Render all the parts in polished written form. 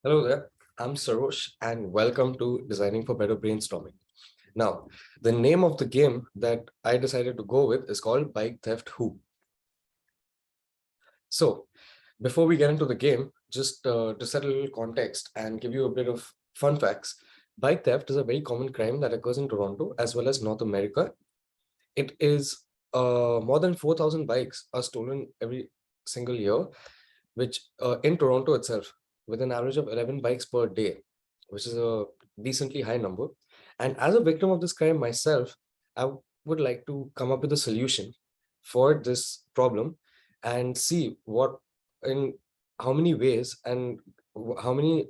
Hello there, I'm Sarosh and welcome to Designing for Better Brainstorming. Now, the name of the game that I decided to go with is called Bike Theft Who. So, before we get into the game, just to set a little context and give you a bit of fun facts, bike theft is a very common crime that occurs in Toronto as well as North America. It is more than 4,000 bikes are stolen every single year, which in Toronto itself, with an average of 11 bikes per day, which is a decently high number. And as a victim of this crime myself, I would like to come up with a solution for this problem and see what in how many ways and how many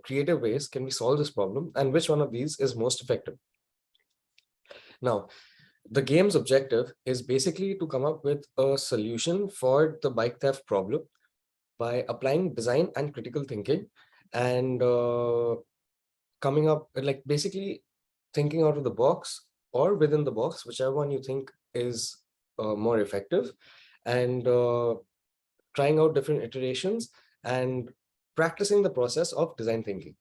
creative ways can we solve this problem and which one of these is most effective. Now, the game's objective is basically to come up with a solution for the bike theft problem by applying design and critical thinking and coming up like basically thinking out of the box or within the box, whichever one you think is more effective, and trying out different iterations and practicing the process of design thinking.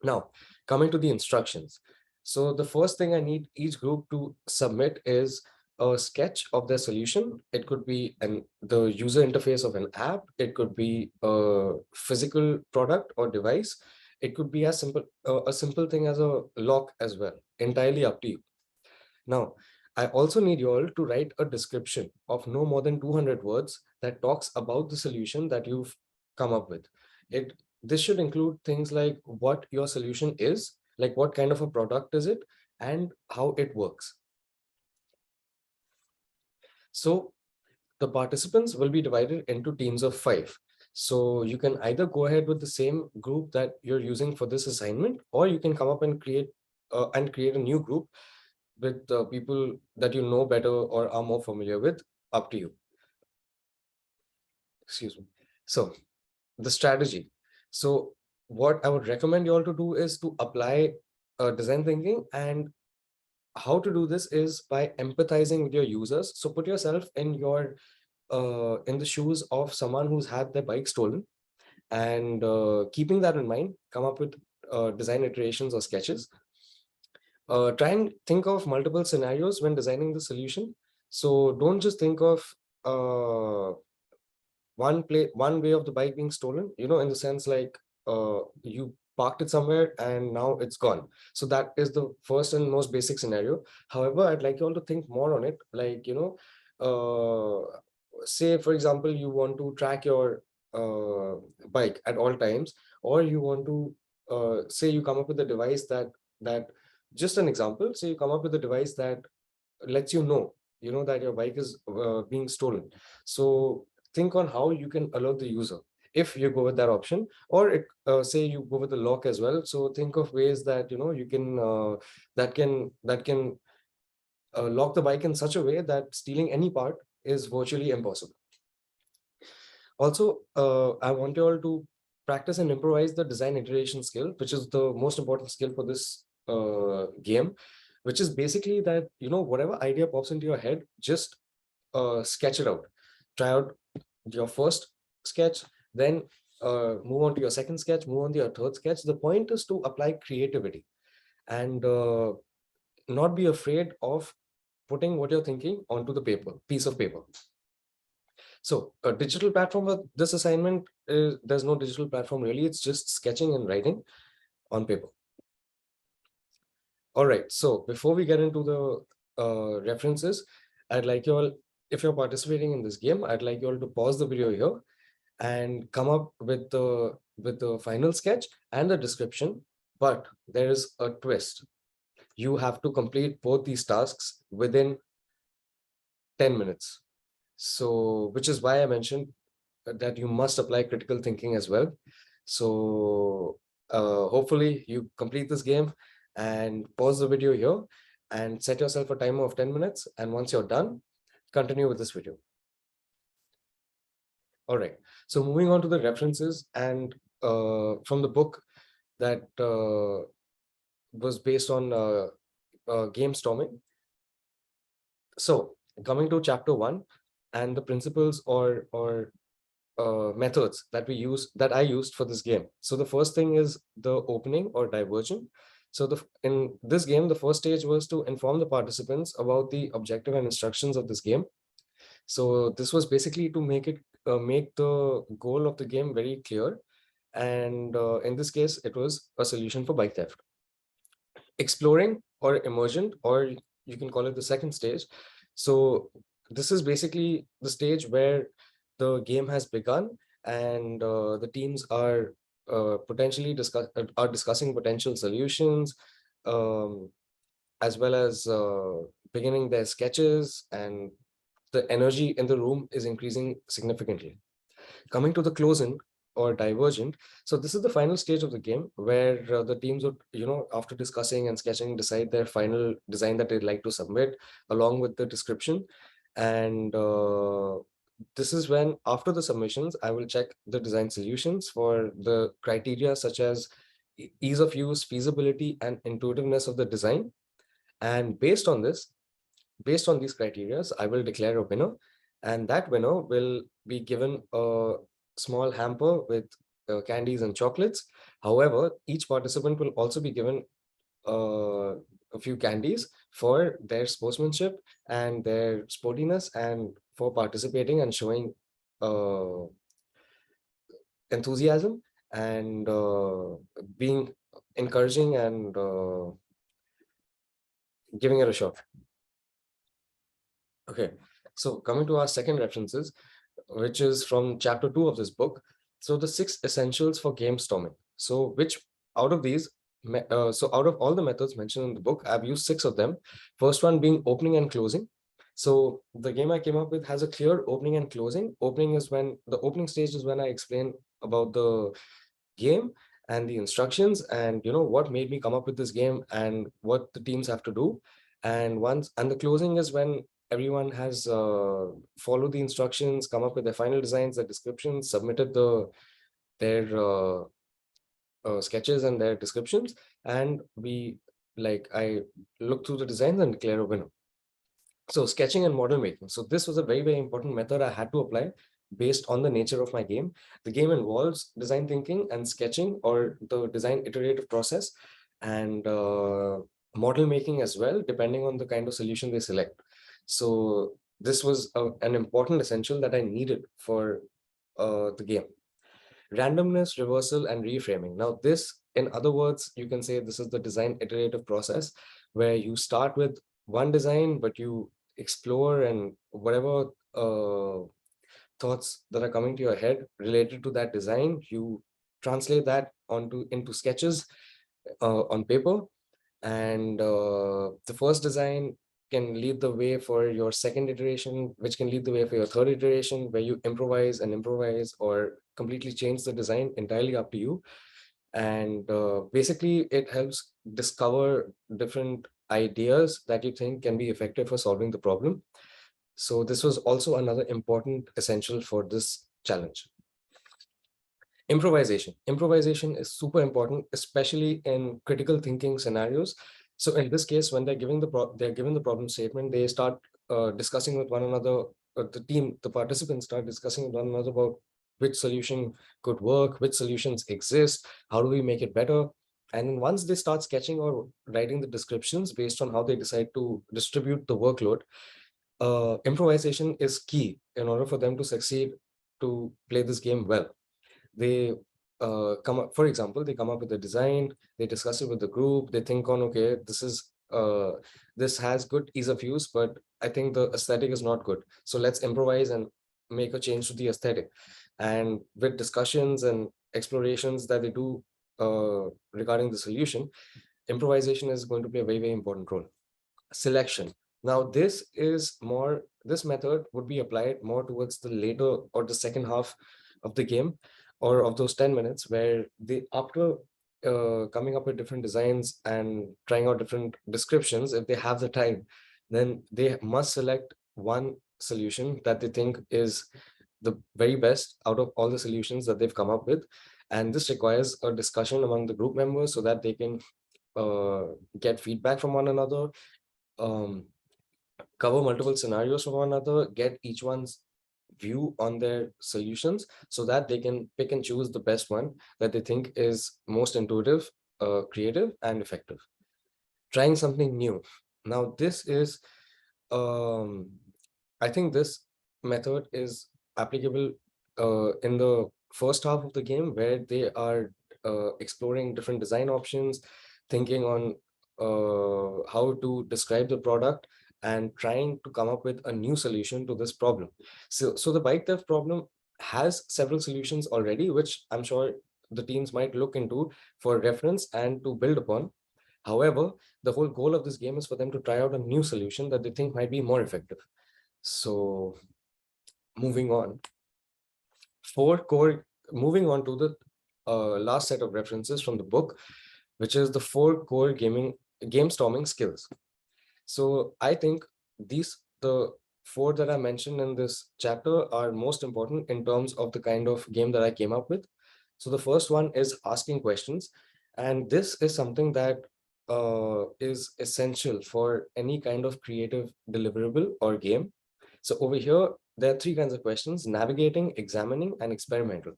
Now, coming to the instructions. So the first thing I need each group to submit is a sketch of their solution. It could be the user interface of an app. It could be a physical product or device. It could be as simple a simple thing as a lock as well. Entirely up to you. Now, I also need you all to write a description of no more than 200 words that talks about the solution that you've come up with. This should include things like what your solution is, like what kind of a product is it, and how it works. So the participants will be divided into teams of 5. So you can either go ahead with the same group that you're using for this assignment, or you can come up and create a new group with people that you know better or are more familiar with. Up to you. Excuse me. So the strategy. So what I would recommend you all to do is to apply design thinking, and how to do this is by empathizing with your users. So put yourself in the shoes of someone who's had their bike stolen, and keeping that in mind, come up with design iterations or sketches. Try and think of multiple scenarios when designing the solution. So don't just think of uh, one way of the bike being stolen, in the sense like you parked it somewhere and now it's gone. So that is the first and most basic scenario. However, I'd like you all to think more on it, like, say for example, you want to track your bike at all times, or you want to say you come up with a device that just an example, say you come up with a device that lets you know that your bike is being stolen. So think on how you can alert the user if you go with that option, or say you go with the lock as well. So think of ways that you can that can lock the bike in such a way that stealing any part is virtually impossible. Also, I want you all to practice and improvise the design iteration skill, which is the most important skill for this game, which is basically that whatever idea pops into your head, just sketch it out. Try out your first sketch, then move on to your second sketch, move on to your third sketch. The point is to apply creativity and not be afraid of putting what you're thinking onto the piece of paper. So a digital platform for this assignment is, there's no digital platform really, it's just sketching and writing on paper. All right, so before we get into the references, I'd like you all, if you're participating in this game, I'd like you all to pause the video here and come up with the final sketch and the description. But there is a twist. You have to complete both these tasks within 10 minutes. So, which is why I mentioned that you must apply critical thinking as well. So, hopefully you complete this game and pause the video here and set yourself a timer of 10 minutes. And once you're done, continue with this video. All right. So moving on to the references and from the book that was based on game storming. So coming to chapter 1 and the principles or methods that I used for this game. So the first thing is the opening or diversion. So in this game, the first stage was to inform the participants about the objective and instructions of this game. So this was basically to make the goal of the game very clear. And in this case, it was a solution for bike theft. Exploring or emergent, or you can call it the second stage. So this is basically the stage where the game has begun, and the teams are discussing potential solutions, um, as well as beginning their sketches, and the energy in the room is increasing significantly. Coming to the closing or divergent, so this is the final stage of the game where the teams would, after discussing and sketching, decide their final design that they'd like to submit along with the description. And this is when, after the submissions, I will check the design solutions for the criteria such as ease of use, feasibility, and intuitiveness of the design. And based on these criteria, I will declare a winner, and that winner will be given a small hamper with candies and chocolates. However, each participant will also be given a few candies for their sportsmanship and their sportiness, and for participating and showing uh, enthusiasm, and being encouraging, and giving it a shot. Okay, so coming to our second references, which is from chapter 2 of this book. So the 6 essentials for game storming. So which out of these, so out of all the methods mentioned in the book, I've used 6 of them. First one being opening and closing. So the game I came up with has a clear opening and closing. The opening stage is when I explain about the game and the instructions, and what made me come up with this game and what the teams have to do. And the closing is when everyone has followed the instructions, come up with their final designs, their descriptions, submitted their sketches and their descriptions, and I look through the designs and declare a winner. So sketching and model making. So this was a very, very important method I had to apply based on the nature of my game. The game involves design thinking and sketching, or the design iterative process, and model making as well, depending on the kind of solution they select. So this was an important essential that I needed for the game. Randomness, reversal, and reframing. Now this, in other words, you can say this is the design iterative process, where you start with one design, but you explore, and whatever thoughts that are coming to your head related to that design, you translate that into sketches on paper. And the first design can lead the way for your second iteration, which can lead the way for your third iteration, where you improvise or completely change the design, entirely up to you. And basically it helps discover different ideas that you think can be effective for solving the problem. So this was also another important essential for this challenge. Improvisation is super important, especially in critical thinking scenarios. So in this case, when they're given the problem statement, they start discussing with one another. The participants start discussing with one another about which solution could work, which solutions exist, how do we make it better. And then once they start sketching or writing the descriptions based on how they decide to distribute the workload, improvisation is key in order for them to succeed, to play this game well. They for example, they come up with a design, they discuss it with the group, they think on, okay, this has good ease of use, but I think the aesthetic is not good. So let's improvise and make a change to the aesthetic. And with discussions and explorations that they do regarding the solution, improvisation is going to play a very, very important role. Selection. Now, this method would be applied more towards the later or the second half of the game, or of those 10 minutes, where after coming up with different designs and trying out different descriptions, if they have the time, then they must select one solution that they think is the very best out of all the solutions that they've come up with. And this requires a discussion among the group members so that they can get feedback from one another, um, cover multiple scenarios from one another, get each one's view on their solutions so that they can pick and choose the best one that they think is most intuitive, creative, and effective. Trying something new. Now, this is, um, I think this method is applicable in the first half of the game where they are exploring different design options, thinking on how to describe the product and trying to come up with a new solution to this problem. So the bike theft problem has several solutions already, which I'm sure the teams might look into for reference and to build upon. However, the whole goal of this game is for them to try out a new solution that they think might be more effective. So moving on, moving on to the last set of references from the book, which is the 4 core game storming skills. So I think the 4 that I mentioned in this chapter are most important in terms of the kind of game that I came up with. So the first one is asking questions. And this is something that is essential for any kind of creative deliverable or game. So over here, there are 3 kinds of questions: navigating, examining, and experimental.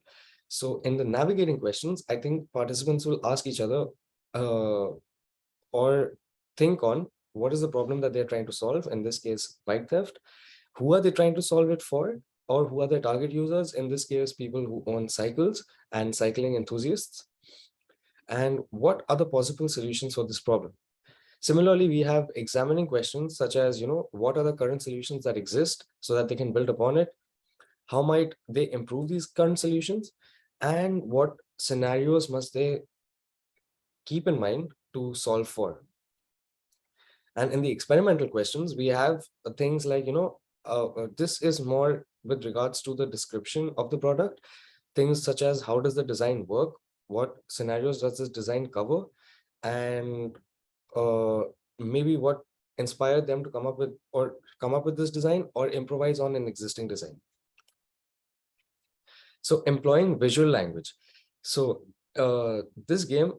So in the navigating questions, I think participants will ask each other uh, or think on what is the problem that they're trying to solve, in this case, bike theft. Who are they trying to solve it for? Or who are their target users? In this case, people who own cycles and cycling enthusiasts. And what are the possible solutions for this problem? Similarly, we have examining questions such as, what are the current solutions that exist so that they can build upon it? How might they improve these current solutions? And what scenarios must they keep in mind to solve for? And in the experimental questions, we have things like, this is more with regards to the description of the product, things such as how does the design work? What scenarios does this design cover? And uh, maybe what inspired them to come up with this design or improvise on an existing design. So employing visual language. So this game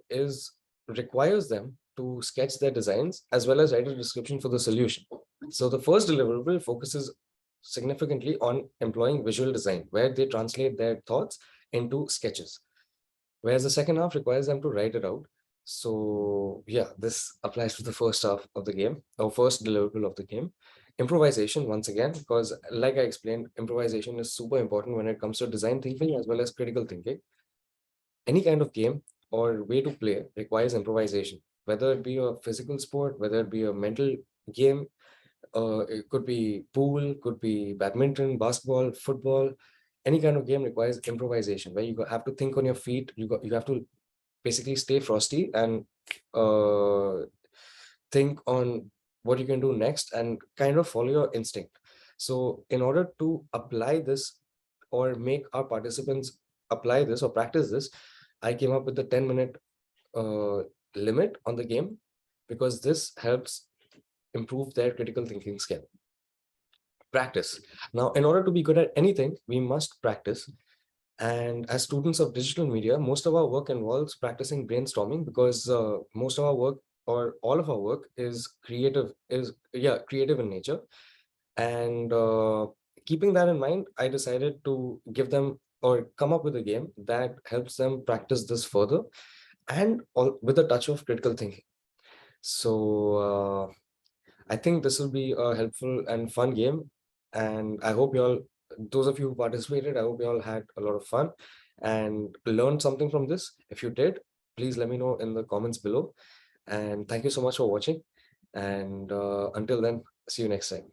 requires them to sketch their designs as well as write a description for the solution. So the first deliverable focuses significantly on employing visual design, where they translate their thoughts into sketches, whereas the second half requires them to write it out. So yeah, this applies to the first half of the game, or first deliverable of the game. Improvisation, once again, because like I explained, improvisation is super important when it comes to design thinking as well as critical thinking. Any kind of game or way to play requires improvisation, whether it be a physical sport, whether it be a mental game. It could be pool, could be badminton, basketball, football. Any kind of game requires improvisation, where have to think on your feet. You have to basically stay frosty and uh, think on what you can do next and kind of follow your instinct. So in order to apply this or make our participants apply this or practice this, I came up with the 10-minute limit on the game, because this helps improve their critical thinking skill. Practice. Now, in order to be good at anything, we must practice. And as students of digital media, most of our work involves practicing brainstorming, because most of our work or all of our work is creative in nature. And keeping that in mind, I decided to give them or come up with a game that helps them practice this further, and with a touch of critical thinking. So I think this will be a helpful and fun game. And I hope you all, those of you who participated, I hope you all had a lot of fun and learned something from this. If you did, please let me know in the comments below. And thank you so much for watching. And until then, see you next time.